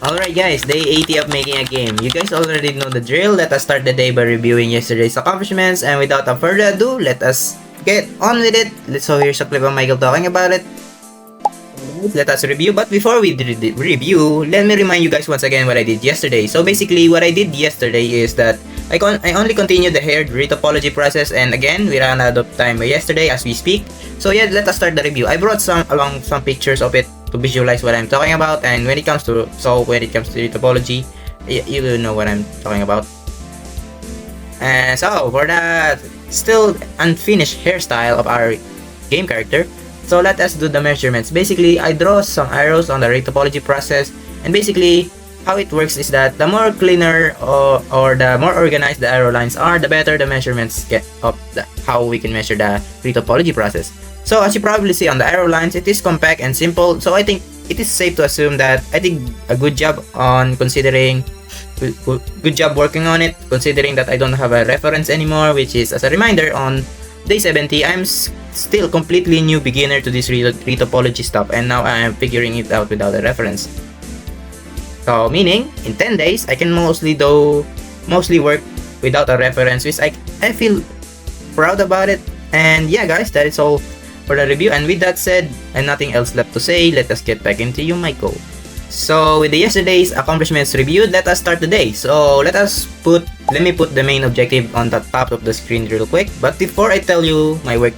Alright guys, day 80 of making a game. You guys already know the drill. Let us start the day by reviewing yesterday's accomplishments, and without a further ado, let us get on with it. So here's a clip of Michael talking about it. Let us review, but before we review, let me remind you guys once again what I did yesterday. So basically, what I did yesterday is that I only continued the hair retopology process, and again, we ran out of time by yesterday as we speak. So yeah, let us start the review. I brought some pictures of it to visualize what I'm talking about, and when it comes to retopology, you know what I'm talking about. And so for that still unfinished hairstyle of our game character, so let us do the measurements. Basically, I draw some arrows on the retopology process, and basically how it works is that the more cleaner or the more organized the arrow lines are, the better the measurements get of how we can measure the retopology process. So as you probably see on the arrow lines, it is compact and simple, so I think it is safe to assume that I did a good job on good job working on it, considering that I don't have a reference anymore, which is, as a reminder, on day 70, I'm still completely new beginner to this retopology stuff, and now I am figuring it out without a reference. So meaning, in 10 days, I can mostly work without a reference, which I feel proud about it. And yeah guys, that is all for the review, and with that said, and nothing else left to say, let us get back into you, Michael. So with the yesterday's accomplishments reviewed, let us start the day. So let me put the main objective on the top of the screen real quick. But before I tell you my work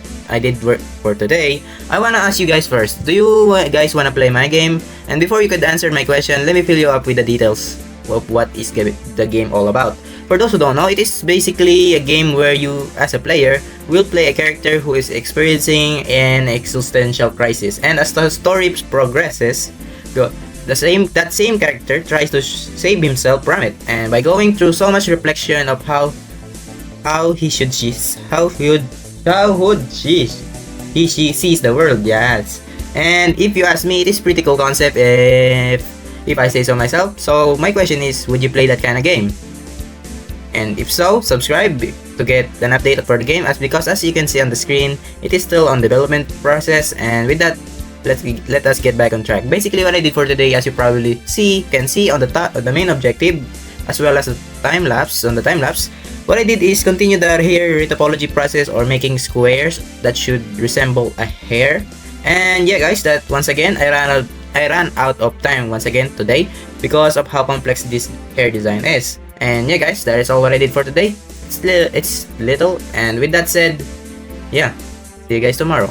for today, I wanna ask you guys first, do you guys wanna play my game? And before you could answer my question, let me fill you up with the details of what is the game all about. For those who don't know, it is basically a game where you, as a player, will play a character who is experiencing an existential crisis, and as the story progresses, that same character tries to save himself from it, and by going through so much reflection of how he sees the world. Yes, and if you ask me, it is pretty cool concept if I say so myself. So my question is, would you play that kind of game? And if so, subscribe to get an update for the game, because as you can see on the screen, it is still on development process. And with that, let us get back on track. Basically, what I did for today, as you probably can see on the top of the main objective, as well as the time lapse. What I did is continue the hair retopology process, or making squares that should resemble a hair. And yeah guys, that once again I ran out of time once again today because of how complex this hair design is. And yeah guys, that is all what I did for today. It's little, and with that said, yeah, see you guys tomorrow.